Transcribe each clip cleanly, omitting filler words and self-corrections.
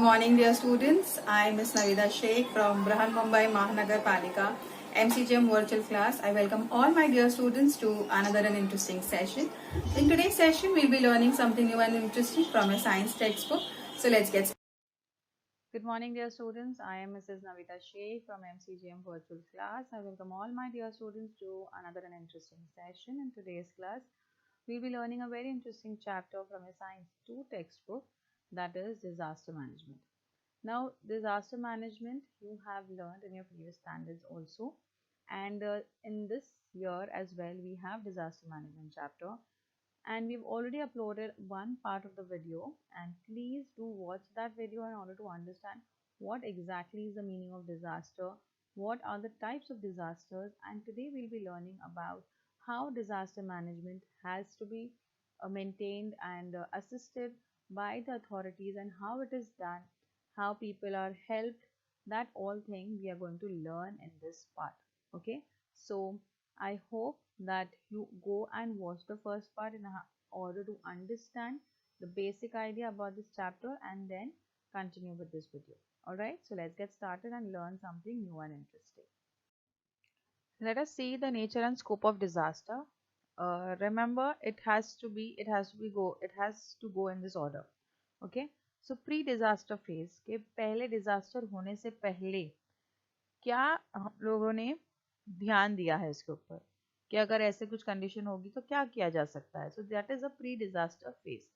morning, dear students. I am Ms. Navida Sheikh from Brahan Mumbai Mahanagar Palika MCGM virtual class. I welcome all my dear students to another and interesting session. In today's session, we'll be learning something new and interesting from a science textbook. So let's get started. Good morning, dear students. I am Mrs. Navita Sheikh from MCGM virtual class. I welcome all my dear students to another and interesting session. In today's class, we'll be learning a very interesting chapter from a Science 2 textbook, that is disaster management. Now, disaster management you have learned in your previous standards also, and in this year as well we have disaster management chapter, and we've already uploaded one part of the video, and please do watch that video in order to understand what exactly is the meaning of disaster, what are the types of disasters, and today we'll be learning about how disaster management has to be maintained and assisted by the authorities, and how it is done, how people are helped. That all thing we are going to learn in this part. Okay, so I hope that you go and watch the first part in order to understand the basic idea about this chapter, and then continue with this video. Alright, so let's get started and learn something new and interesting. Let us see the nature and scope of disaster. Remember, it has to go in this order. Okay, so pre disaster phase के पहले disaster होने से पहले क्या हम लोगों ने ध्यान दिया है इसके ऊपर कि अगर ऐसे कुछ कंडीशन होगी तो क्या किया जा सकता है. So that is a pre disaster phase.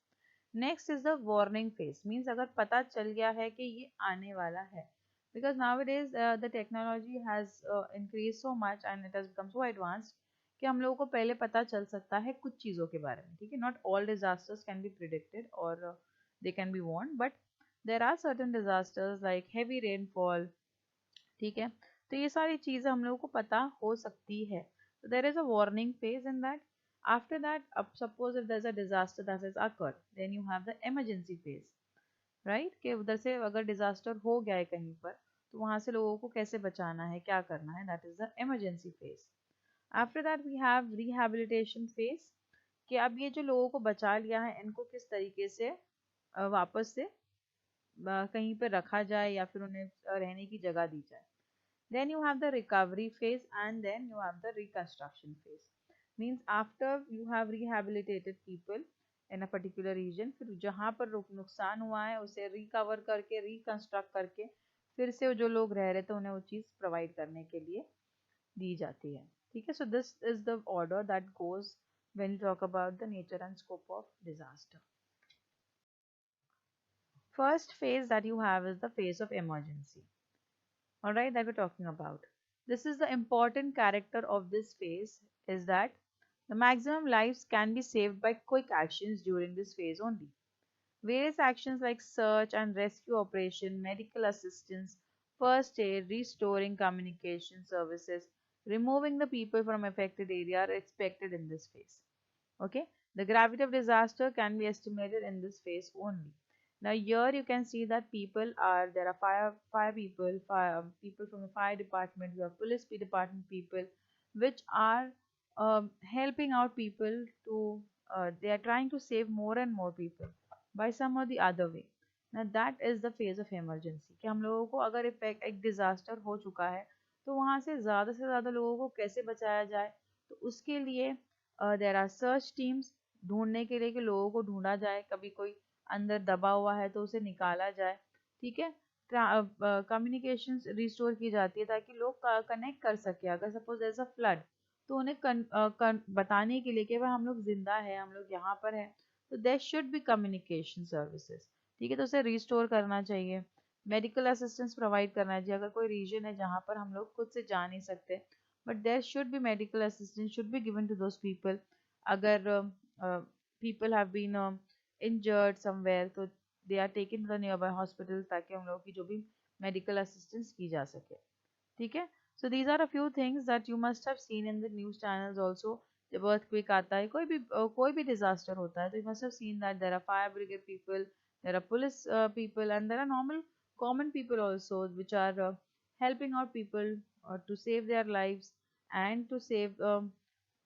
Next is the warning phase. Means अगर पता चल गया है कि ये आने वाला है, because nowadays the technology has increased so much and it has become so advanced कि हम लोगों को पहले पता चल सकता है कुछ चीज़ों के बारे में. ठीक है, not all disasters can be predicted or they can be warned, but there are certain disasters like heavy rainfall. ठीक है, तो ये सारी चीज़ें हम लोगों को पता हो सकती है. So there is a warning phase in that. After that, suppose if there's a disaster that has occurred, then you have the emergency phase. Right, कि उधर से अगर डिजास्टर हो गया है कहीं पर तो वहां से लोगों को कैसे बचाना है, क्या करना है, that is the emergency phase. After that we have rehabilitation phase, कि अब ये जो लोगों को बचा लिया है इनको किस तरीके से वापस से कहीं पर रखा जाए या फिर उन्हें रहने की जगह दी जाए. Then you have the recovery phase and then you have the reconstruction phase. Means after you have rehabilitated people in a particular region, फिर जहाँ पर नुकसान हुआ है उसे रिकवर करके रिकंस्ट्रक्ट करके फिर से जो लोग रह रहे थे उन्हें वो चीज़ प्रोवाइड करने के लिए दी जाती है. ठीक है, so this is the order that goes when you talk about the nature and scope of disaster. First phase that you have is the phase of emergency. Alright, that we're talking about. This is the important character of this phase is that the maximum lives can be saved by quick actions during this phase only. Various actions like search and rescue operation, medical assistance, first aid, restoring communication services, removing the people from affected area are expected in this phase. Okay, the gravity of disaster can be estimated in this phase only. Now here you can see that there are fire people, people from the fire department, you have police department people, which are helping out people to they are trying to save more and more people by some or the other way. Now that is the phase of emergency, कि हम लोगों को अगर एक disaster हो चुका है तो वहाँ से ज़्यादा लोगों को कैसे बचाया जाए, तो उसके लिए देर आर सर्च टीम्स, ढूंढने के लिए कि लोगों को ढूंढा जाए, कभी कोई अंदर दबा हुआ है तो उसे निकाला जाए. ठीक है, कम्युनिकेशन रिस्टोर की जाती है ताकि लोग कनेक्ट कर सके. अगर सपोज एज अ फ्लड तो उन्हें बताने के लिए कि भाई हम लोग जिंदा है, हम लोग यहाँ पर हैं, तो there should be communication services. ठीक है, तो उसे रिस्टोर करना चाहिए. मेडिकल असिस्टेंस प्रोवाइड करना चाहिए. अगर कोई रीजन है जहाँ पर हम लोग खुद से जा नहीं सकते, but there should be medical assistance should be given to those people. अगर people have been injured somewhere तो they are taken to the nearby hospital ताकि हम लोगों की जो भी medical assistance की जा सके. ठीक है, so these are a few things that you must have seen in the news channels also. जब earthquake आता है, कोई भी disaster होता है, तो you must have seen that there are fire brigade people, there are police people, and there are normal common people also which are helping out people to save their lives and to save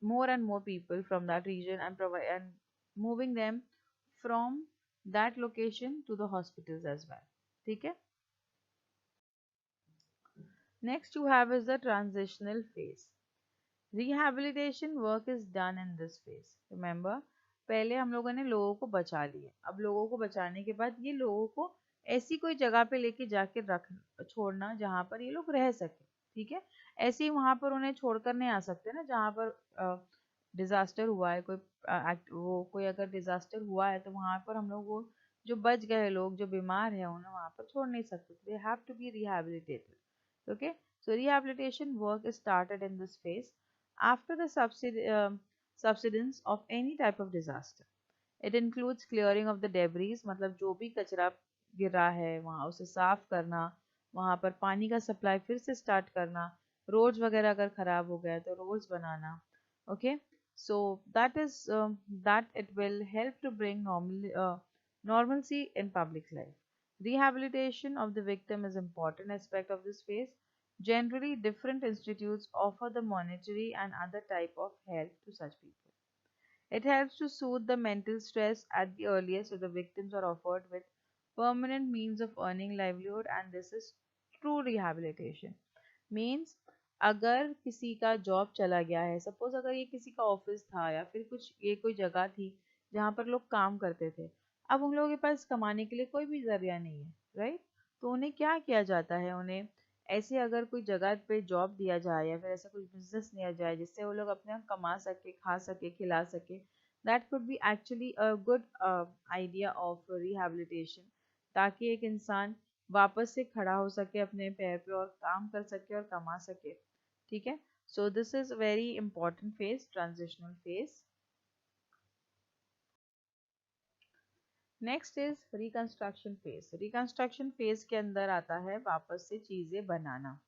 more and more people from that region and provide and moving them from that location to the hospitals as well. ठीक है. Next you have is the transitional phase. Rehabilitation work is done in this phase. Remember, पहले हम लोगों ने लोगों को बचा लिए. अब लोगों को बचाने के बाद ये लोगों को ऐसी कोई जगह पे लेके जाके रख छोड़ना जहाँ पर ये लोग रह सके. ठीक है. ऐसे ही वहां पर उन्हें छोड़कर नहीं आ सकते ना, जहाँ पर डिजास्टर हुआ है, वो कोई अगर डिजास्टर हुआ है तो वहां पर हम लोग वो जो बच गए लोग जो बीमार है उन्हें वहां पर छोड़ नहीं सकते. They have to be rehabilitated. Okay, so rehabilitation work is started in this phase after the subsidence of any type of disaster. It includes clearing of the debris, मतलब जो भी कचरा गिरा है वहाँ उसे साफ करना, वहाँ पर पानी का सप्लाई फिर से स्टार्ट करना, रोड्स वगैरह अगर खराब हो गया तो रोड्स बनाना. Okay, so that it will help to bring normalcy in public life. Rehabilitation of the victim is important aspect of this phase. Generally, different institutes offer the monetary and other type of help to such people. It helps to soothe the mental stress at the earliest if the victims are offered with permanent means of earning livelihood, and this is true rehabilitation. Means अगर किसी का job चला गया है, suppose अगर ये किसी का ऑफिस था या फिर कुछ ये कोई जगह थी जहाँ पर लोग काम करते थे, अब उन लोगों के पास कमाने के लिए कोई भी जरिया नहीं है, राइट. तो उन्हें क्या किया जाता है, उन्हें ऐसे अगर कोई जगह पे जॉब दिया जाए या फिर ऐसा कुछ बिजनेस लिया जाए जिससे वो लोग अपने कमा सके, खा सके, खिला सके. That could be actually a good idea of rehabilitation, ताकि एक इंसान वापस से खड़ा हो सके अपने पैर पे और काम कर सके और कमा सके. ठीक है. So this is very important phase, transitional phase. Next is reconstruction phase. Reconstruction phase के अंदर आता है वापस से चीजें बनाना.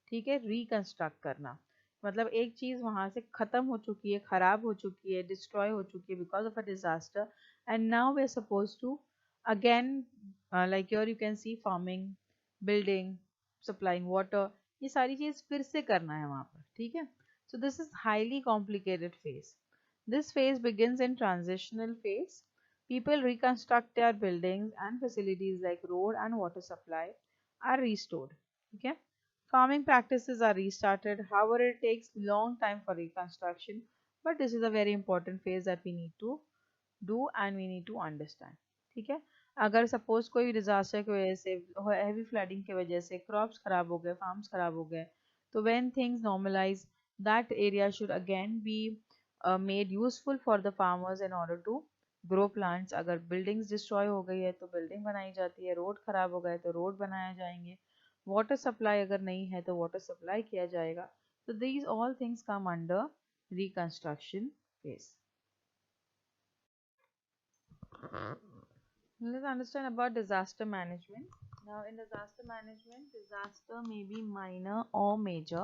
ठीक है. रिकंस्ट्रक्ट करना मतलब एक चीज वहां से खत्म हो चुकी है, खराब हो चुकी है, डिस्ट्रॉय हो चुकी है because of a disaster, and now we are suppose to again, like your you can see farming, building, supplying water, ये सारी चीज फिर से करना है वहां पर. ठीक है. So this is highly complicated phase. This phase begins in transitional phase. People reconstruct their buildings and facilities like road and water supply are restored. Okay. Farming practices are restarted. However, it takes long time for reconstruction, but this is a very important phase that we need to do and we need to understand. ठीक है. अगर suppose कोई disaster की वजह से, heavy flooding की वजह से क्रॉप्स खराब हो गए, फार्म्स खराब हो गए, तो when things normalize, that area should again be made useful for the farmers in order to grow plants. अगर बिल्डिंग्स डिस्ट्रॉय हो गई है तो बिल्डिंग बनाई जाती है, रोड खराब हो गए तो रोड बनाया जाएंगे, वाटर सप्लाई अगर नहीं है तो वाटर सप्लाई किया जाएगा. तो these all things come under reconstruction phase. Let's understand about disaster management. Now, in disaster management, disaster may be minor or major,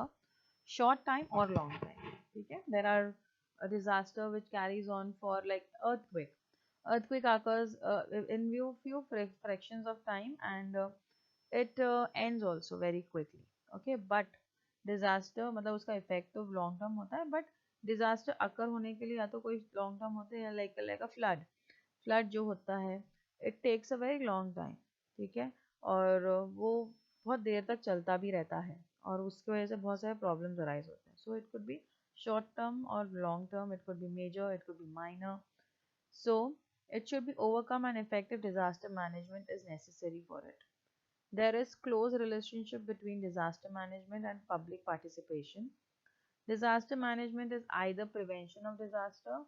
short time or long time. Okay? There are a disaster which carries on for like earthquake. Earthquake occurs in few fractions of time, and it ends also very quickly. Okay, but disaster मतलब उसका effect तो long term होता है, but disaster occur होने के लिए या तो कोई long term होते हैं, like a flood. फ्लड जो होता है, it takes a very long time. ठीक है. और वो बहुत देर तक चलता भी रहता है और उसकी वजह से बहुत सारे प्रॉब्लम्स अराइज होते हैं. So it could be short term और long term, it could be major, it could be minor. So it should be overcome, and effective disaster management is necessary for it. There is close relationship between disaster management and public participation. Disaster management is either prevention of disaster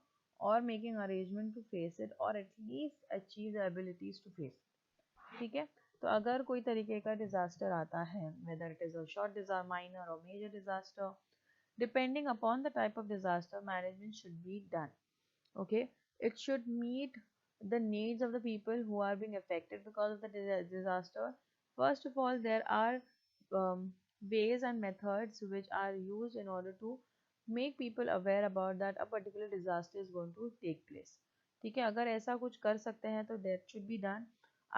or making arrangement to face it, or at least achieve the abilities to face it. ठीक है. तो अगर कोई तरीके का disaster आता है, whether it is a short disaster, minor or major disaster, depending upon the type of disaster, management should be done. Okay. It should meet the needs of the people who are being affected because of the disaster. First of all, there are um, ways and methods which are used in order to make people aware about that a particular disaster is going to take place. ठीक है. अगर ऐसा कुछ कर सकते हैं तो that should be done.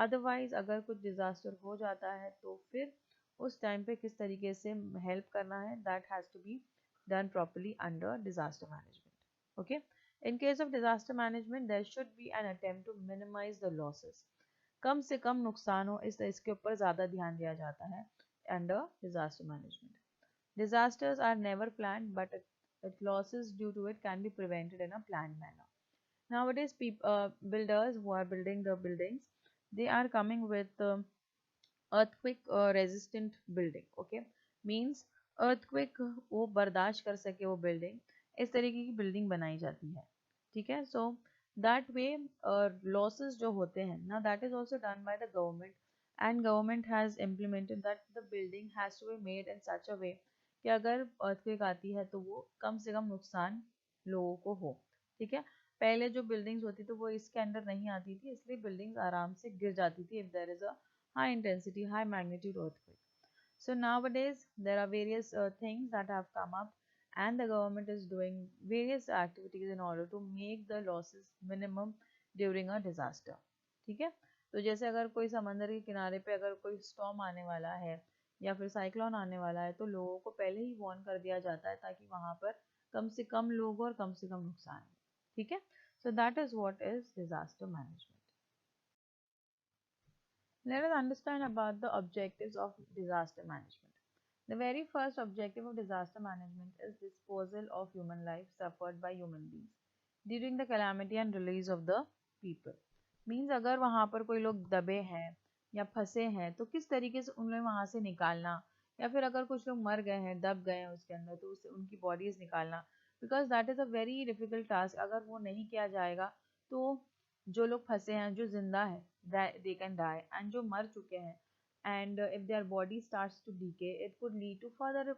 Otherwise, अगर कुछ disaster हो जाता है तो फिर उस टाइम पे किस तरीके से हेल्प करना है, that has to be done properly under disaster management. Okay. In case of disaster management, there should be an attempt to minimize the losses. कम से कम नुकसान हो इसके ऊपर ज़्यादा ध्यान दिया जाता है under disaster management. Disasters are never planned, but losses due to it can be prevented in a planned manner. Nowadays, builders who are building the buildings, they are coming with earthquake resistant building. Okay, means earthquake वो बर्दाश्त कर सके वो building, इस तरीके की building बनाई जाती है. ठीक है, so that way losses जो होते हैं ना, that is also done by the government, and government has implemented that the building has to be made in such a way कि अगर earthquake आती है तो वो कम से कम नुकसान लोगों को हो. ठीक है, पहले जो buildings होती थी वो इसके अंदर नहीं आती थी, इसलिए buildings आराम से गिर जाती थी if there is a high intensity, high magnitude earthquake. So nowadays there are various things that have come up, and the government is doing various activities in order to make the losses minimum during a disaster. ठीक है, तो जैसे अगर कोई समंदर के किनारे पे अगर कोई स्टॉर्म आने वाला है या फिर साइक्लोन आने वाला है तो लोगों को पहले ही वार्न कर दिया जाता है ताकि वहां पर कम से कम लोग और कम से कम नुकसान हो. ठीक है, so that is what is disaster management. Let us understand about the objectives of disaster management. The very first objective of disaster management is disposal of human life suffered by human beings during the calamity and release of the people. Means अगर वहाँ पर कोई लोग दबे हैं या फंसे हैं तो किस तरीके से उन्हें वहाँ से निकालना, या फिर अगर कुछ लोग मर गए हैं, दब गए हैं उसके अंदर, तो उससे उनकी बॉडीज निकालना, because that is a very difficult task. अगर वो नहीं किया जाएगा तो जो लोग फंसे हैं, जो जिंदा है, they can die, and जो मर चुके हैं, and if their body starts to decay, it could lead to further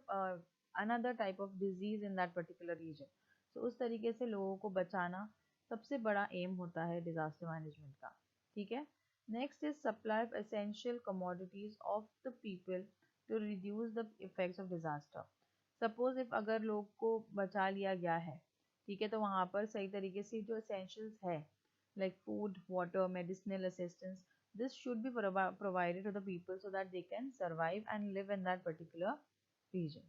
another type of disease in that particular region. So उस तरीके से लोगों को बचाना सबसे बड़ा एम होता है डिजास्टर मैनेजमेंट का. ठीक है, next is supply of essential commodities of the people to reduce the effects of disaster. Suppose if अगर लोग को बचा लिया गया है, ठीक है, तो वहाँ पर सही तरीके से जो एसेंशियल्स है like food, water, medicinal assistance, this should be provided to the people so that they can survive and live in that particular region.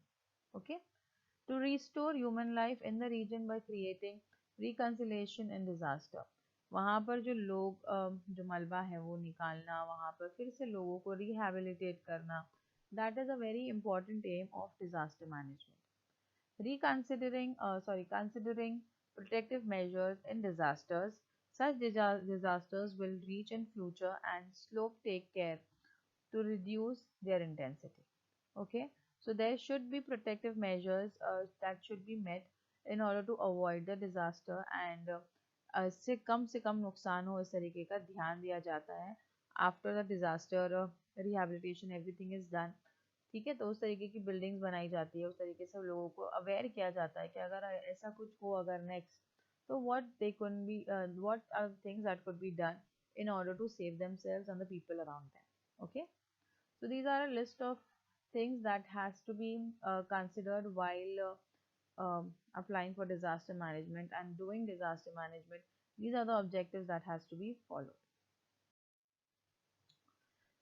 Okay, to restore human life in the region by creating reconciliation in disaster, वहाँ पर जो लोग जो मलबा है वो निकालना, वहाँ पर फिर से लोगों को rehabilitate करना, that is a very important aim of disaster management. Considering protective measures in disasters. Such disasters will reach in future and slope take care to reduce their intensity. Okay, so there should be protective measures that should be met in order to avoid the disaster, and से कम नुकसान हो इस तरीके का ध्यान दिया जाता है. After the disaster rehabilitation everything is done. ठीक है, तो उस तरीके की बिल्डिंग्स बनाई जाती है, उस तरीके से लोगों को अवेयर किया जाता है कि अगर ऐसा कुछ हो अगर next, so what are things that could be done in order to save themselves and the people around them. Okay, so these are a list of things that has to be considered while applying for disaster management and doing disaster management. These are the objectives that has to be followed.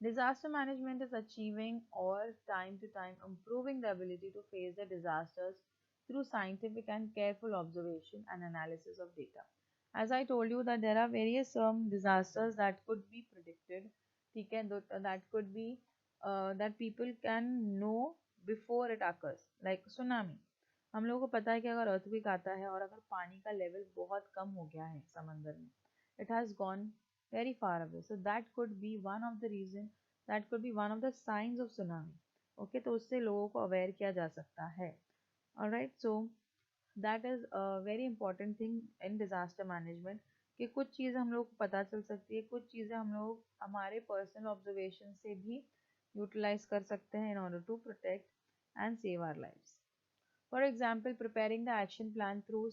Disaster management is achieving or time to time improving the ability to face the disasters through scientific and careful observation and analysis of data. As I told you that there are various disasters that could be predicted, that could be that people can know before it occurs, like tsunami. हम लोगों को पता है कि अगर earthquake आता है और अगर पानी का लेवल बहुत कम हो गया है समंदर में, it has gone very far away, so that could be one of the reason, that could be one of the signs of tsunami. Okay, तो उससे लोगों को अवेयर किया जा सकता है. Alright, so that is a very important thing in disaster management कि कुछ चीज़ें हम लोग को पता चल सकती है, कुछ चीज़ें हम लोग हमारे पर्सनल ऑब्जर्वेशन से भी यूटिलाइज कर सकते हैं in order to protect and save our lives. For example, preparing the action plan through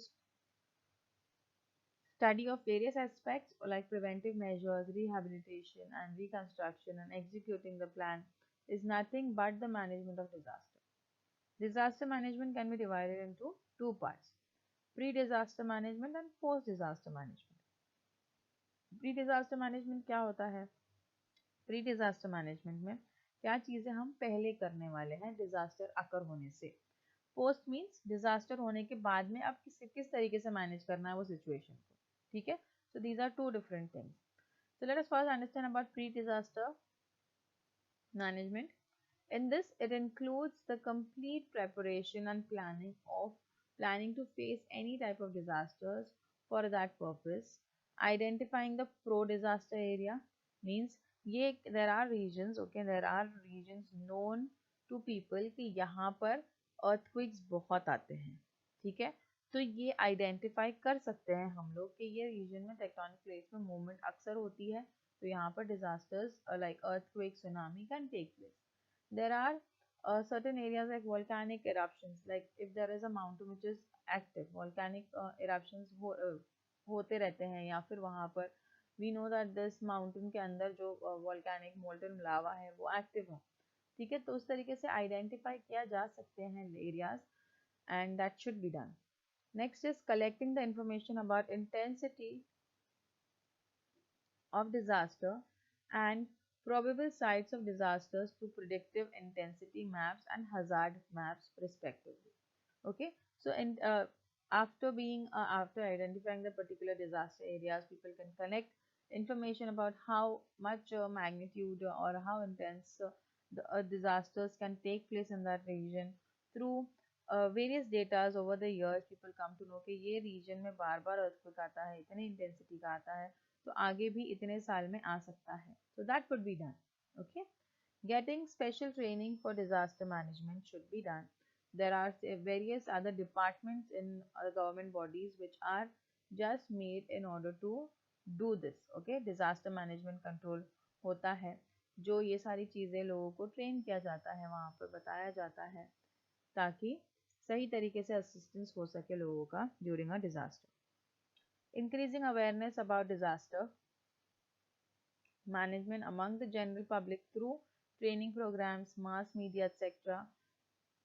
study of various aspects like preventive measures, rehabilitation and reconstruction, and executing the plan is nothing but the management of disaster. Disaster management can be divided into two parts: pre-disaster management and post-disaster management. Pre-disaster management क्या होता है? Pre-disaster management में क्या चीज़ें हम पहले करने वाले हैं डिजास्टर अकर होने से. पोस्ट मीन्स डिजास्टर होने के बाद में अब किस तरीके से मैनेज करना है वो सिचुएशन को. ठीक है, so these are two different things. So let us first understand about pre-disaster management. In this, it includes the complete preparation and planning to face any type of disasters for that purpose. Identifying the pro-disaster area means ये there are regions, okay, there are regions known to people कि यहाँ पर earthquakes बहुत आते हैं, ठीक है. तो ये आइडेंटिफाई कर सकते हैं हम लोग कि ये रीजन में टेक्टोनिक प्लेट्स में मूवमेंट अक्सर होती है, तो यहाँ पर disasters like earthquake, tsunami can take place. There are certain areas like volcanic eruptions, like if there is a mountain which is active, volcanic eruptions होते रहते हैं, या फिर वहाँ पर we know that this mountain के अंदर जो volcanic molten lava है वो active है, ठीक है. तो उस तरीके से आइडेंटिफाई किया जा सकते हैं areas, and that should be done. Next is collecting the information about intensity of disaster and probable sites of disasters through predictive intensity maps and hazard maps respectively. Okay, so after identifying the particular disaster areas, people can collect information about how much magnitude or how intense the disasters can take place in that region. Through various data over the years, people come to know कि ये region में बार बार earthquake आता है, इतने intensity का आता है, तो आगे भी इतने साल में आ सकता है. So that could be done. Okay, getting special training for disaster management should be done. There are various other departments in government bodies which are just made in order to do this. Okay, disaster management control होता है, जो ये सारी चीज़ें लोगों को train किया जाता है, वहाँ पर बताया जाता है, ताकि सही तरीके से असिस्टेंस हो सके लोगों का during a disaster. Increasing awareness about disaster management among the general public through training programs, mass media, etc.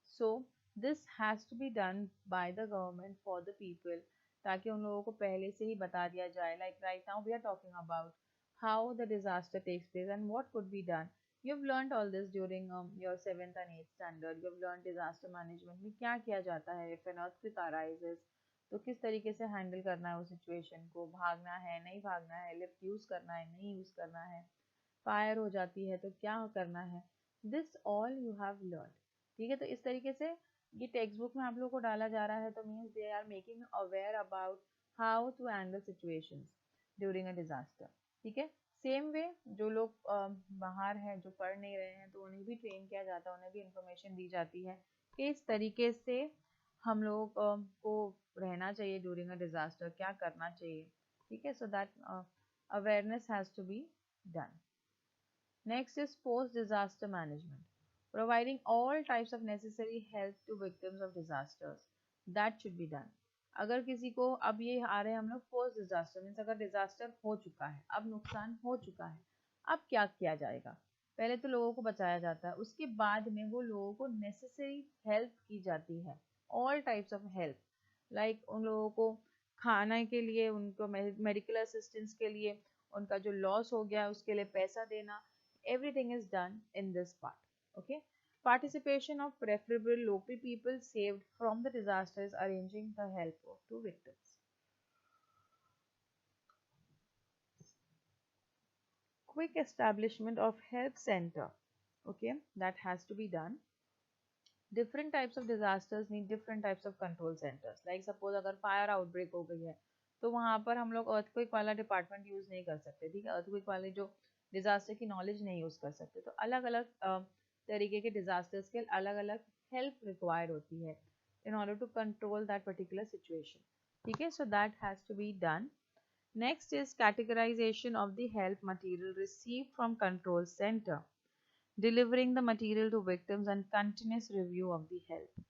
So this has to be done by the government for the people, ताकि उन लोगों को पहले से ही बता दिया जाए. Like right now we are talking about how the disaster takes place and what could be done. You've learned all this during your 7th and 8th standard. You've learned disaster management में क्या किया जाता है. If an earthquake arises, तो किस तरीके से handle करना है उस सिचुएशन को, भागना है नहीं भागना है, लिफ्ट यूज करना है नहीं यूज करना है, फायर हो जाती है तो क्या करना है. This all you have learn, ठीक है. तो इस तरीके से ये टेक्स्ट बुक में आप लोगों को डाला जा रहा है, तो means they are making aware about how to handle situations during a disaster, ठीक है. सेम वे जो लोग बाहर हैं, जो पढ़ नहीं रहे हैं, तो उन्हें भी ट्रेन किया जाता है, उन्हें भी इंफॉर्मेशन दी जाती है कि इस तरीके से हम लोगों को रहना चाहिए ड्यूरिंग अ डिजास्टर, क्या करना चाहिए, ठीक है. So that awareness has to be done. Next is post disaster management, providing all types of necessary help to victims of disasters. That should be done. अगर किसी को अब ये आ रहे हैं हम लोग पोस्ट डिजास्टर मीन्स अगर डिजास्टर हो चुका है, अब नुकसान हो चुका है, अब क्या किया जाएगा. पहले तो लोगों को बचाया जाता है, उसके बाद में वो लोगों को नेसेसरी हेल्प की जाती है. All types of help, like उन लोगों को खाने के लिए, उनको मेडिकल असिस्टेंस के लिए, उनका जो लॉस हो गया उसके लिए पैसा देना, everything is done in this part. Okay, participation of preferable local people saved from the disasters, arranging the help to victims. Quick establishment of help center, okay, that has to be done. Different types of disasters need different types of control centers. Like suppose अगर fire outbreak हो गई है, तो वहाँ पर हम लोग earthquake वाला डिपार्टमेंट यूज नहीं कर सकते, ठीक है. earthquake वाले जो डिजास्टर की नॉलेज नहीं यूज कर सकते, तो अलग अलग तरीके के डिजास्टर्स के अलग अलग हेल्प रिक्वायर्ड होती है in order to control that particular situation, ठीक है. So that has to be done. Next is categorization of the help material received from control center, delivering the material to victims and continuous review of the help.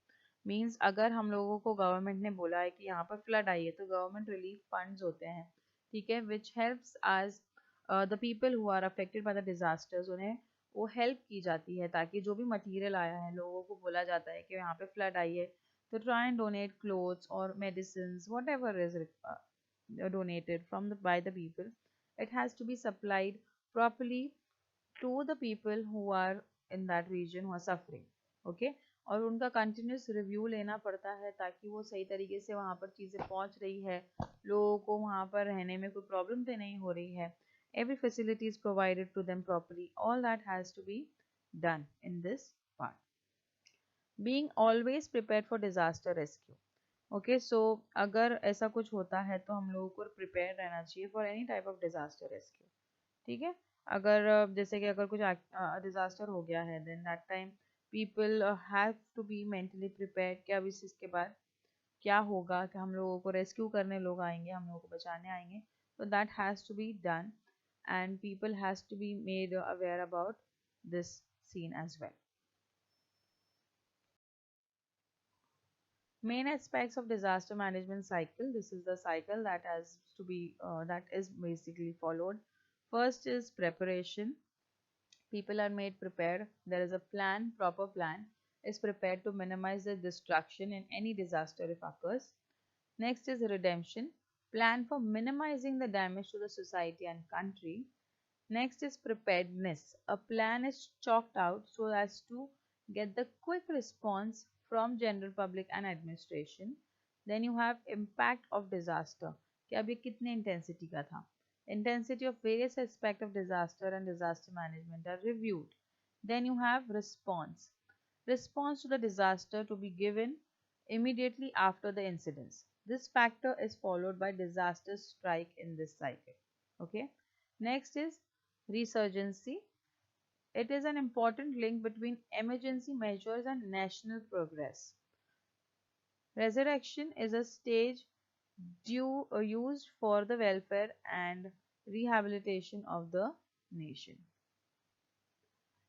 Means अगर हम लोगों को government ने बोला है कि यहाँ पर फ्लड आई है, तो गवर्नमेंट रिलीफ फंड्स होते हैं, ठीक है, विच हेल्प्स आज the people who are affected by the disasters, उन्हें वो हेल्प की जाती है, ताकि जो भी मटेरियल आया है, लोगों को बोला जाता है कि यहाँ पे फ्लड आई है, तो ट्राई एंड डोनेट क्लोथ्स और medicine, what ever is donated from by the people. It has to be supplied properly to the people who are in that region who are suffering. Okay, और उनका continuous review लेना पड़ता है, ताकि वो सही तरीके से वहाँ पर चीज़ें पहुँच रही है, लोगों को वहाँ पर रहने में कोई प्रॉब्लम तो नहीं हो रही है. every facility is provided to them properly. All that has to be done in this part. Being always prepared for disaster rescue. Okay so अगर ऐसा कुछ होता है तो हम लोगों को प्रिपेयर रहना चाहिए for any type of disaster rescue. ठीक है. अगर जैसे कि अगर कुछ डिजास्टर हो गया है then that time people have to be mentally prepared कि अब इसके बाद क्या होगा, कि हम लोगों को रेस्क्यू करने लोग आएंगे, हम लोगों को बचाने आएंगे. तो that has to be done and people has to be made aware about this scene as well. Main aspects of disaster management cycle. This is the cycle that has to be that is basically followed. First is preparation. People are made prepared. There is a plan, proper plan is prepared to minimize the destruction in any disaster if occurs. Next is redemption. Plan for minimizing the damage to the society and country. Next is preparedness. A plan is chalked out so as to get the quick response from general public and administration. Then you have impact of disaster. कि अब ये कितने intensity का था. Intensity of various aspects of disaster and disaster management are reviewed. Then you have response. Response to the disaster to be given immediately after the incidents. This factor is followed by disaster strike in this cycle. Okay. Next is resurgency. It is an important link between emergency measures and national progress. Resurrection is a stage used for the welfare and rehabilitation of the nation.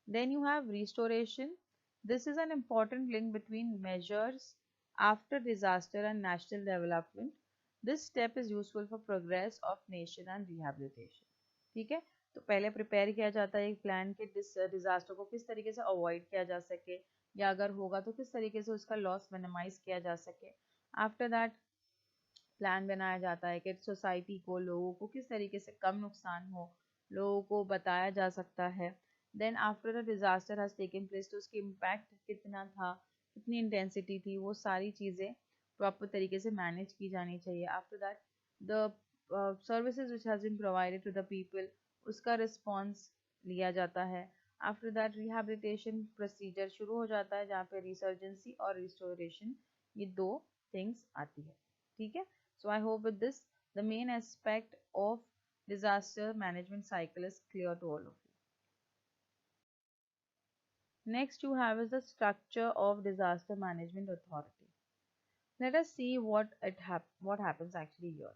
Then you have restoration. This is an important link between measures after disaster and national development. This step is useful for progress of nation and rehabilitation. ठीक है. तो पहले prepare किया जाता है एक plan के disaster को किस तरीके से अवॉइड किया जा सके, या अगर होगा तो किस तरीके से उसका लॉस मिनिमाइज किया जा सके. आफ्टर दैट प्लान बनाया जाता है कि सोसाइटी को, लोगों को किस तरीके से कम नुकसान हो, लोगों को बताया जा सकता है. Then after the disaster has taken place तो उसकी इम्पैक्ट कितना था, कितनी इंटेंसिटी थी, वो सारी चीज़ें प्रॉपर तरीके से मैनेज की जानी चाहिए. After that the services which has been provided to the people, उसका रिस्पॉन्स लिया जाता है. आफ्टर दैट रिहैबिलिटेशन प्रोसीजर शुरू हो जाता है जहाँ पे रिसर्जेंसी और रिस्टोरेशन ये दो थिंग्स आती है. ठीक है. So I hope with this the main aspect of disaster management cycle is clear to all of you. Next you have is the structure of disaster management authority. Let us see what happens actually here.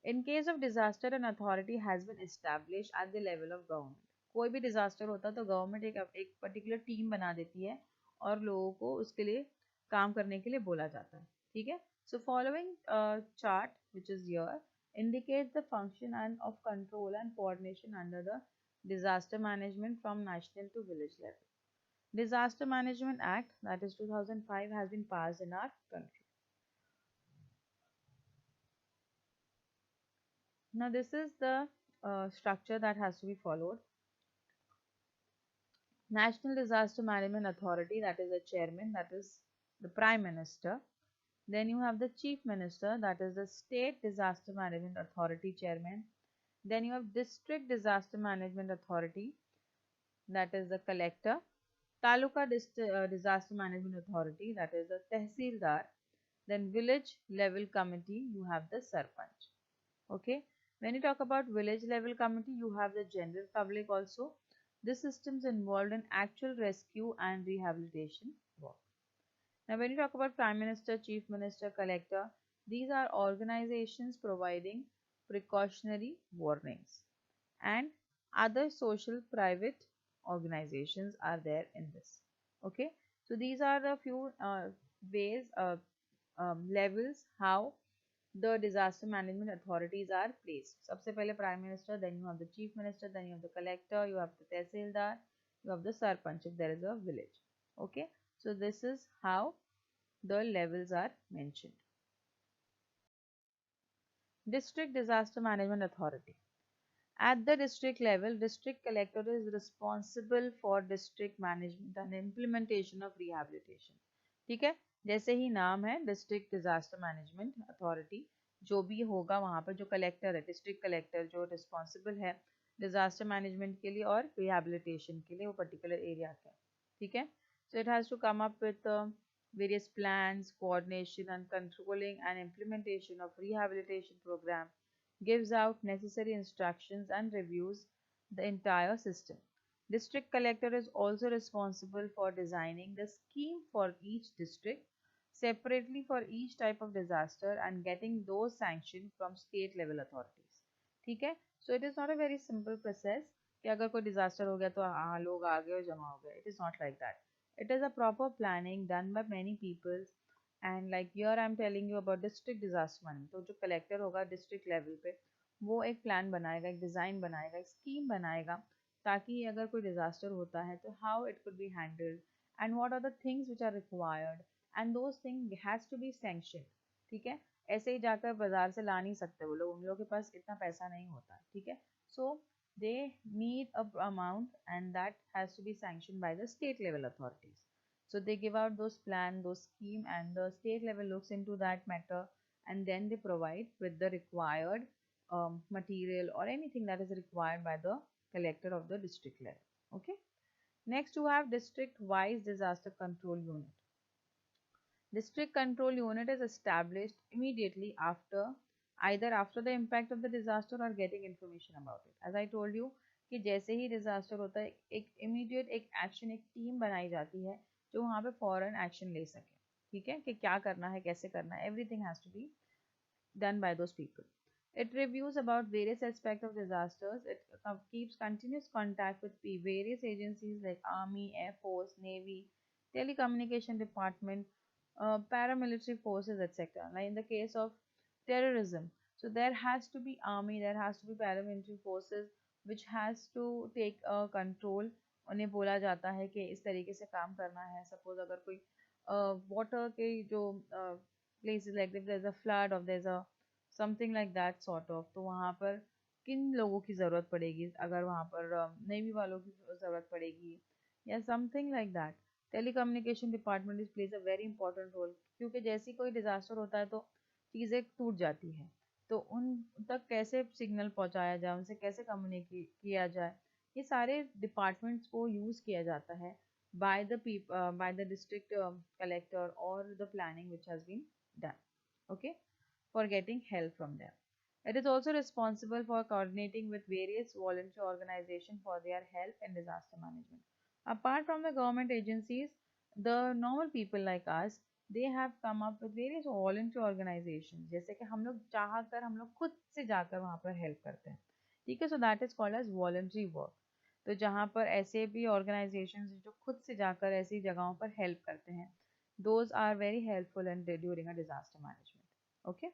In case of disaster, an authority has been established at the level of government. कोई भी disaster होता है तो government एक particular team बना देती है और लोगों को उसके लिए काम करने के लिए बोला जाता है. ठीक है. So following chart which is here indicates the function and of control and coordination under the disaster management from national to village level. Disaster Management Act, that is 2005, has been passed in our country. Now this is the structure that has to be followed. National Disaster Management Authority, that is the chairman, that is the Prime Minister. Then you have the Chief Minister, that is the State Disaster Management Authority chairman. Then you have District Disaster Management Authority, that is the collector. Taluka Disaster Management Authority, that is the Tehsildar. Then village level committee, you have the Sarpanch. Okay. When you talk about village level committee, you have the general public also. This system is involved in actual rescue and rehabilitation work. Now, when you talk about Prime Minister, Chief Minister, Collector, these are organizations providing precautionary warnings, and other social private organizations are there in this. Okay, so these are the few ways, levels how the disaster management authorities are placed. सबसे पहले Prime Minister, then you have the Chief Minister, then you have the Collector, you have the Tehsildar, you have the Sarpanch if there is a village. Okay, so this is how the levels are mentioned. District Disaster Management Authority. At the district level, district collector is responsible for district management and implementation of rehabilitation. ठीक है. जैसे ही नाम है district disaster management authority, जो भी होगा वहाँ पर जो कलेक्टर है, डिस्ट्रिक्ट कलेक्टर जो रिस्पॉन्सिबल है डिजास्टर मैनेजमेंट के लिए और रिहेबिलिटेशन के लिए वो पर्टिकुलर एरिया का, ठीक है. So it has to come up with various plans, coordination and controlling and implementation of rehabilitation program, gives out necessary instructions and reviews the entire system. District collector is also responsible for designing the scheme for each district separately for each type of disaster and getting those sanctioned from state level authorities. ठीक है. So it is not a very simple process कि अगर कोई disaster हो गया तो हाँ लोग आ गए और जमा हो गए. It is not like that. It is a proper planning done by many people and like here I am telling you about district disaster management. तो जो collector होगा district level पे वो एक plan बनाएगा, एक design बनाएगा, एक scheme बनाएगा ताकि अगर कोई disaster होता है तो how it could be handled and what are the things which are required and those things has to be sanctioned. ठीक है. ऐसे ही जाकर बाजार से ला नहीं सकते वो लोग, उन लोगों के पास इतना पैसा नहीं होता. ठीक है. So they need a amount and that has to be sanctioned by the state level authorities. So they give out those plan, those scheme and the state level looks into that matter and then they provide with the required material or anything that is required by the collector of the district level. Okay. Next you have district wise disaster control unit. District control unit is established immediately after either after the impact of the disaster or getting information about it. As I told you कि जैसे ही disaster होता है एक immediate एक action एक team बनाई जाती है जो वहाँ पे फौरन action ले सके. ठीक है कि क्या करना है कैसे करना है. Everything has to be done by those people. It reviews about various aspects of disasters. It keeps continuous contact with various agencies like Army, Air Force, Navy, Telecommunication Department, paramilitary forces, etc. Like in the case of terrorism, so there has to be army, there has to be paramilitary forces which has to take control. उन्हें बोला जाता है कि इस तरीके से काम करना है. सपोज अगर कोई वाटर के जो places like if there's a flood or there's a something like that sort of, तो वहाँ पर किन लोगों की ज़रूरत पड़ेगी, अगर वहाँ पर नेवी वालों की ज़रूरत पड़ेगी या something like that. Telecommunication department is plays a very important role क्योंकि जैसे कोई डिजास्टर होता है तो चीज़ें टूट जाती है तो उन तक कैसे सिग्नल पहुंचाया जाए, उनसे कैसे कम्युनिकेट किया जाए, ये सारे डिपार्टमेंट्स को यूज़ किया जाता है by the district collector or the planning which has been done. Okay, for getting help from them. It is also responsible for coordinating with various voluntary organizations for their help in disaster management. Apart from the government agencies, the normal people like us, they have come up with various voluntary organizations. जैसे कि हम लोग चाहकर हम लोग खुद से जाकर वहाँ पर हेल्प करते हैं. ठीक है. So that is called as voluntary work. तो जहाँ पर ऐसे भी organizations जो खुद से जाकर ऐसी जगहों पर हेल्प करते हैं, those are very helpful and during a disaster management. Okay.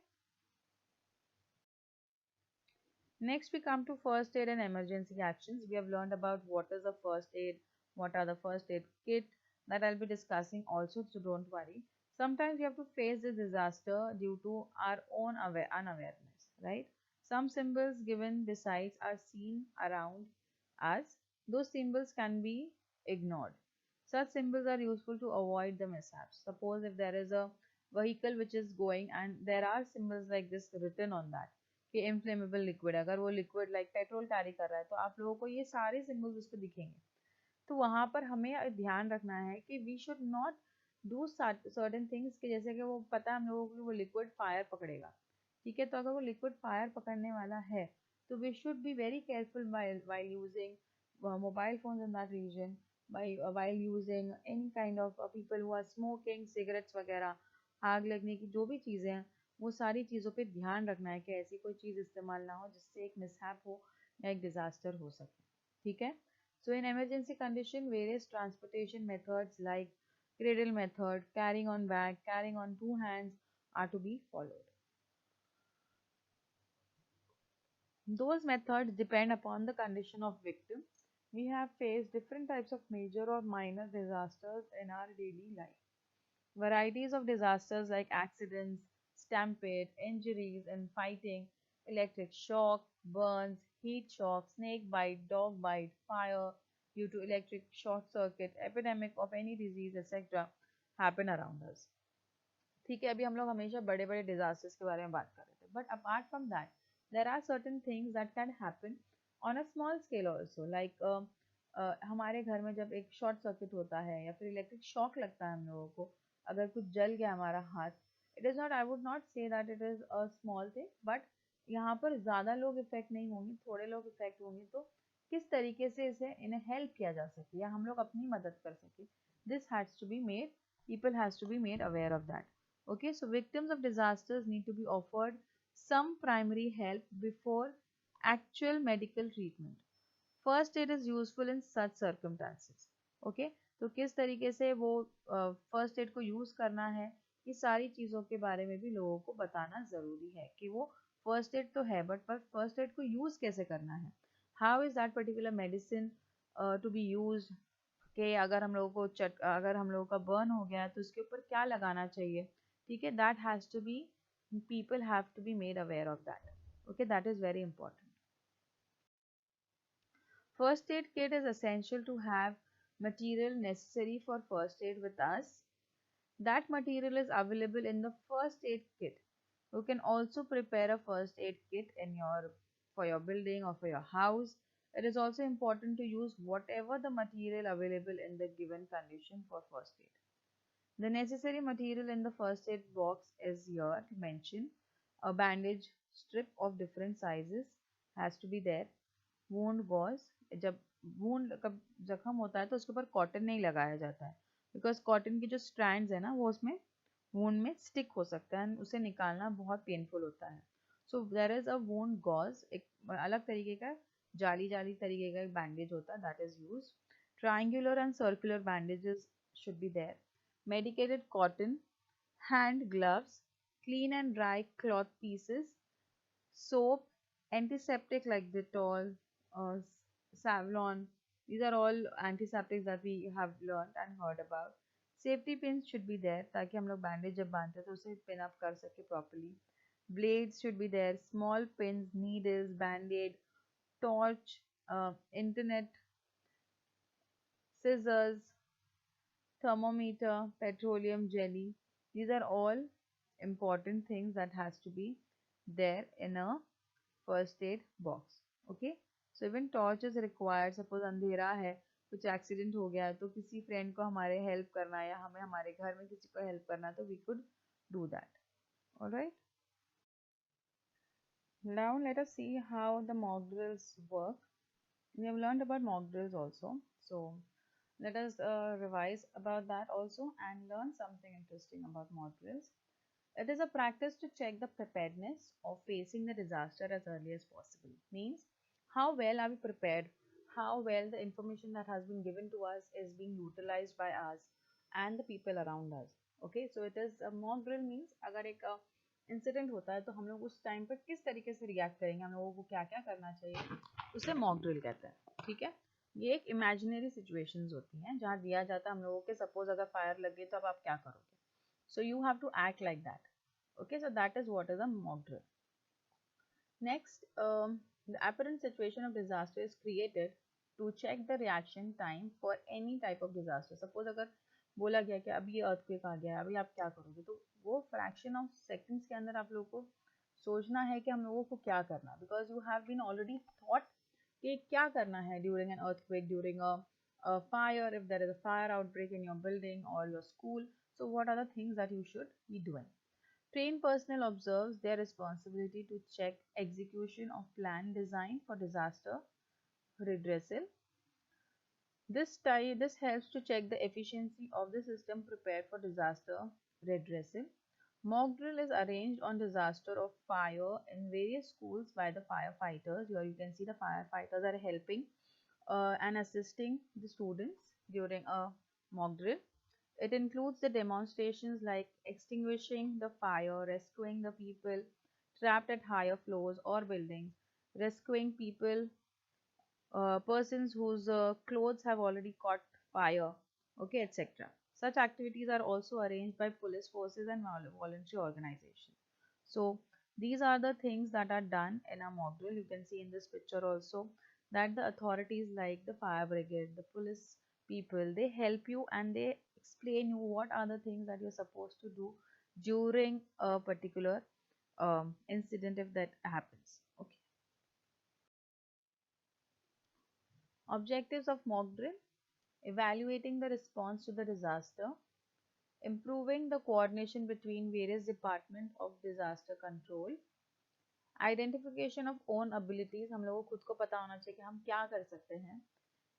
Next, we come to first aid and emergency actions. We have learned about what is the first aid, what are the first aid kit that I'll be discussing also, so don't worry. Sometimes we have to face the disaster due to our own unawareness, right? Some symbols given besides are seen around us. Those symbols can be ignored. Such symbols are useful to avoid the mishaps. Suppose if there is a vehicle which is going and there are symbols like this written on that कि inflammable liquid, अगर वो liquid like petrol carry कर रहा है तो आप लोगों को ये सारे सिंबल्स उस पर दिखेंगे. तो वहाँ पर हमें ध्यान रखना है कि we should not do certain things कि जैसे कि वो पता है हम लोगों को कि वो लिक्विड फायर पकड़ेगा. ठीक है. तो अगर वो लिक्विड फायर पकड़ने वाला है तो we should be very careful while using mobile phones in that region, while using any kind of people who are smoking cigarettes वगैरह, आग लगने की जो भी चीज़ें हैं वो सारी चीज़ों पे ध्यान रखना है कि ऐसी कोई चीज़ इस्तेमाल ना हो जिससे एक मिसहैप हो या एक डिजास्टर हो सके. ठीक है. So in emergency condition various transportation methods like cradle method, carrying on bag, carrying on two hands are to be followed. Those methods depend upon the condition of victim. We have faced different types of major or minor disasters in our daily life. Varieties of disasters like accidents, stampede, injuries in fighting, electric shock, burns, heat shock, snake bite, dog bite, fire due to electric short circuit, epidemic of any disease, etc. happen around us. ठीक है. अभी हम लोग हमेशा बड़े बड़े disasters के बारे में बात कर रहे थे but apart from that there are certain things that can happen on a small scale also like हमारे घर में जब एक शॉर्ट सर्किट होता है या फिर इलेक्ट्रिक शॉक लगता है हम लोगों को, अगर कुछ जल गया हमारा हाथ, it is not, I would not say that it is a small thing, but यहाँ पर ज़्यादा लोग इफेक्ट नहीं होंगे, थोड़े लोग इफेक्ट होंगे, तो किस तरीके से इसे इन्हें हेल्प किया जा सके या हम लोग अपनी मदद कर सके, this has to be made, people has to be made aware of that. Okay, so victims of disasters need to be offered some primary help before actual medical treatment. First aid is useful in such circumstances. Okay, तो किस तरीके से वो first aid को use करना है, ये सारी चीज़ों के बारे में भी लोगों को बताना ज़रूरी है कि वो फर्स्ट एड तो है बट पर फर्स्ट एड को यूज़ कैसे करना है, how is that particular medicine to be use, कि अगर हम लोगों को अगर हम लोगों का बर्न हो गया है तो उसके ऊपर क्या लगाना चाहिए, ठीक है, that has to be, people have to be made aware of that. Okay, that is very important. First aid kit is essential to have material necessary for first aid with us. That material is available in the first aid kit. You can also prepare a first aid kit in your for your building or for your house. It is also important to use whatever the material available in the given condition for first aid. The necessary material in the first aid box is here mentioned. A bandage strip of different sizes has to be there. Wound gauze, जब wound कब जख्म होता है तो उसके ऊपर cotton नहीं लगाया जाता है, बिकॉज कॉटन की जो स्ट्रैंड्स है ना वो उसमें वूंड में स्टिक हो सकता है, उसे निकालना बहुत पेनफुल होता है. So there is a wound gauze, एक अलग तरीके का जाली जाली तरीके का एक बैंडेज होता है, that is use. Triangular and circular bandages should be there. Medicated cotton, hand gloves, clean and dry cloth pieces, soap, antiseptic like Dettol, uh, Savlon. These are all antiseptics that we have learned and heard about. Safety pins should be there ताकि हम लोग bandage जब बांधते हैं तो उसे pin up कर सके properly. Blades should be there. Small pins, needles, band-aid, torch, internet, scissors, thermometer, petroleum jelly. These are all important things that has to be there in a first aid box. Okay, so even torch is required. Suppose अंधेरा है, कुछ accident हो गया है तो किसी friend को हमारे हेल्प करना है या हमें हमारे घर में किसी को हेल्प करना है तो we could do that. Alright, now let us see how the mock drills work. We have learned about mock drills also, so let us revise about that also and learn something interesting about mock drills. It is a practice to check the preparedness of facing the disaster as early as possible. Means how well are we prepared? How well the information that has been given to us is being utilized by us and the people around us. Okay, so it is a mock drill means अगर एक incident होता है तो हम लोग उस time पर किस तरीके से रिएक्ट करेंगे, हम लोगों को क्या क्या करना चाहिए, उसे मॉक ड्रिल कहते हैं. ठीक है, ये एक इमेजिनरी सिचुएशंस होती हैं जहाँ दिया जाता है हम लोगों के, सपोज अगर फायर लग गई तो अब आप क्या करोगे, so you have to act like that. Okay, so that is what is a mock drill. Next, the apparent situation of disaster is created to check the reaction time for any type of disaster. Suppose अगर बोला गया कि अभी ये earthquake आ गया है, अभी आप क्या करोगे, तो वो fraction of seconds के अंदर आप लोगों को सोचना है कि हम लोगों को क्या करना, because you have been already thought कि क्या करना है during an earthquake, during a fire, if there is a fire outbreak in your building or your school. So what are the things that you should be doing? Trained personnel observes their responsibility to check execution of plan designed for disaster redressal. This helps to check the efficiency of the system prepared for disaster redressal. Mock drill is arranged on disaster of fire in various schools by the firefighters. Here you can see the firefighters are helping and assisting the students during a mock drill. It includes the demonstrations like extinguishing the fire, rescuing the people trapped at higher floors or buildings, rescuing people, persons whose clothes have already caught fire, okay, etc. Such activities are also arranged by police forces and voluntary organizations. So these are the things that are done in a mock drill. You can see in this picture also that the authorities like the fire brigade, the police people, they help you and they explain you what are the things that you're supposed to do during a particular incident if that happens. Okay. Objectives of mock drill: evaluating the response to the disaster, improving the coordination between various departments of disaster control, identification of own abilities, हम लोगों को खुद को पता होना चाहिए कि हम क्या कर सकते हैं,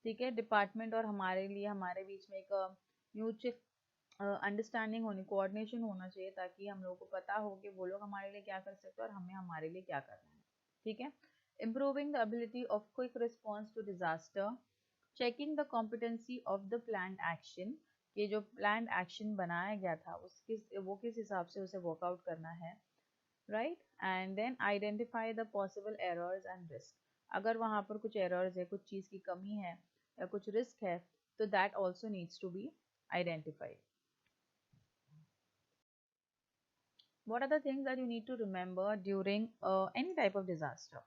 ठीक है, डिपार्टमेंट और हमारे लिए हमारे बीच में एक म्यूचुअल अंडरस्टैंडिंग होनी, कोऑर्डिनेशन होना चाहिए, ताकि हम लोगों को पता हो कि वो लोग हमारे लिए क्या कर सकते हैं और हमें हमारे लिए क्या करना है, ठीक है। Improving the ability of quick response to disaster, checking the competency of the planned action, ये जो प्लान्ड एक्शन बनाया गया था वो किस हिसाब से उसे वर्कआउट करना है, right, and then identify the possible errors and risk, अगर वहाँ पर कुछ एरर्स है, कुछ चीज़ की कमी है या कुछ रिस्क है, तो that also needs to be identified. What are the things that you need to remember during any type of disaster?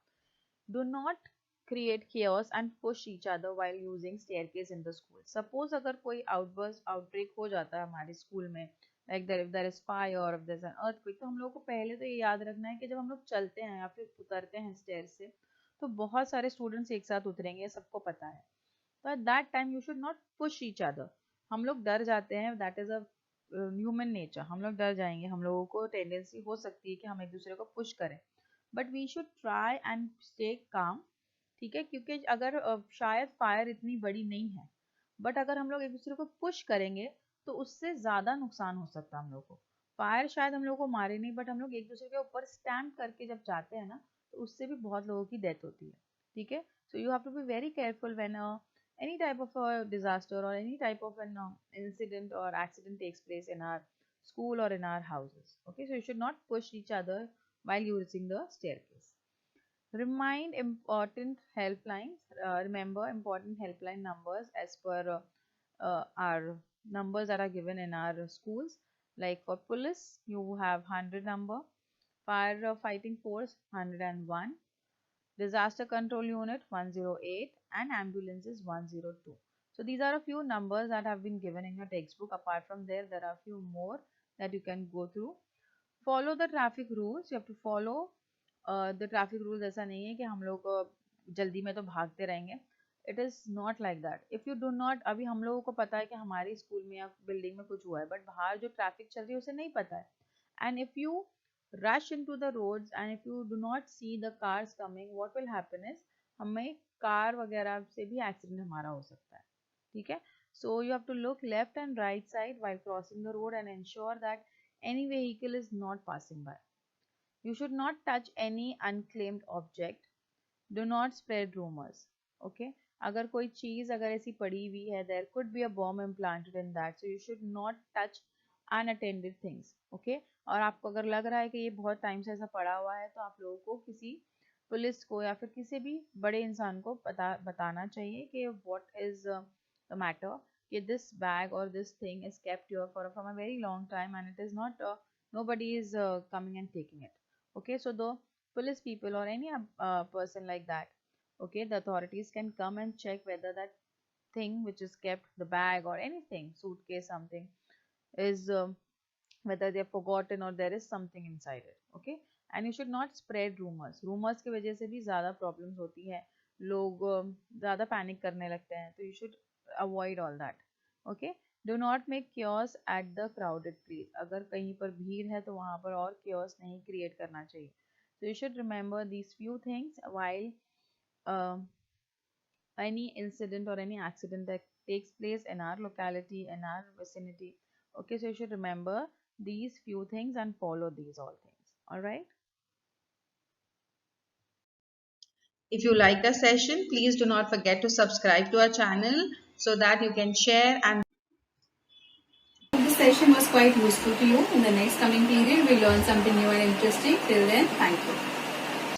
Do not create chaos and push each other while using staircase in the school. Suppose अगर कोई outbreak हो जाता है हमारे school में, like if there is fire or if there is an earthquake, तो हम लोग को पहले तो ये याद रखना है कि जब हम लोग चलते हैं या फिर उतरते हैं स्टेयर से, तो बहुत सारे स्टूडेंट्स एक साथ उतरेंगे, ये सबको पता है. तो at that time you should not push each other. हम लोग डर जाते हैं, that is a human nature, हम लोग डर जाएंगे, हम लोगों को टेंडेंसी हो सकती है कि हम एक दूसरे को पुश करें, but we should try and stay calm, ठीक है, क्योंकि अगर शायद फायर इतनी बड़ी नहीं है, बट अगर हम लोग एक दूसरे को पुश करेंगे तो उससे ज़्यादा नुकसान हो सकता है हम लोग को. फायर शायद हम लोग को मारे नहीं, बट हम लोग एक दूसरे के ऊपर स्टैम्प करके जब जाते हैं ना, तो उससे भी बहुत लोगों की डेथ होती है, ठीक है. So you have to be very careful when any type of a disaster or any type of an incident or accident takes place in our school or in our houses. Okay, so you should not push each other while using the staircase. Remind important helplines. Remember important helpline numbers as per our numbers that are given in our schools. Like for police, you have 100 number. Fire fighting force 101. Disaster control unit 108, and ambulances 102. So these are a few numbers that have been given in your textbook. Apart from there are a few more that you can go through. Follow the traffic rules. You have to follow the traffic rules. ऐसा नहीं है कि हम लोग जल्दी में तो भागते रहेंगे. It is not like that. If you do not, अभी हम लोगों को पता है कि हमारे स्कूल में या बिल्डिंग में कुछ हुआ है, बट बाहर जो ट्रैफिक चल रही है उसे नहीं पता है. And if you rush into the roads and if you do not see the cars coming, what will happen is हमें कार वगैरह से भी एक्सीडेंट हमारा हो सकता है, ठीक है. So you have to look left and right side while crossing the road and ensure that any vehicle is not passing by. You should not touch any unclaimed object. Do not spread rumors. Okay, अगर कोई चीज़ अगर ऐसी पड़ी हुई है, there could be a bomb implanted in that, so you should not touch unattended things. Okay, और आपको अगर लग रहा है कि ये बहुत टाइम से ऐसा पड़ा हुआ है, तो आप लोगों को किसी पुलिस को या फिर किसी भी बड़े इंसान को बताना चाहिए कि व्हाट इज द मैटर, कि दिस बैग और this thing is kept here for from a very long time and it is not, nobody is coming and taking it. Okay, so the police people or any person like that, okay, the authorities can come and check whether that thing which is kept, the bag or anything, suitcase, something, is whether they have forgotten or there is something inside it. Okay, and you should not spread rumors की वजह से भी ज़्यादा problems होती है, लोग ज़्यादा panic करने लगते हैं, तो you should avoid all that. Okay, do not make chaos at the crowded place. अगर कहीं पर भीड़ है तो वहाँ पर और chaos नहीं create करना चाहिए. So you should remember these few things while any incident or any accident that takes place in our locality, in our vicinity. Okay, so you should remember these few things and follow these all things. All right. If you like the session, please do not forget to subscribe to our channel so that you can share, and this session was quite useful to you. In the next coming period, we'll learn something new and interesting. Till then, thank you.